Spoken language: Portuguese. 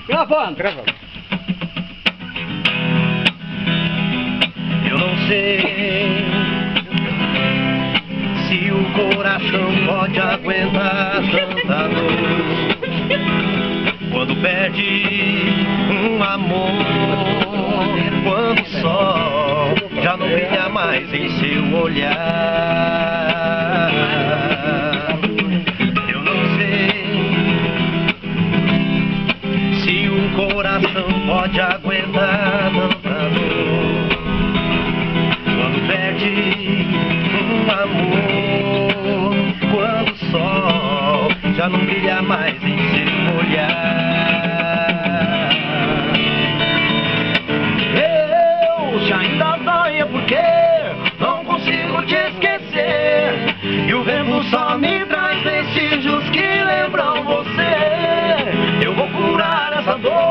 Gravando. Eu não sei se o coração pode aguentar tanta dor quando perde um amor, quando o sol já não brilha mais em seu olhar. Eu não sei se o coração pode aguentar tanta dor quando perde um amor, quando o sol já não brilha mais em seu olhar. Eu já ainda dói porque não consigo te esquecer, e o vento só me traz vestígios que lembram você. Eu vou curar essa dor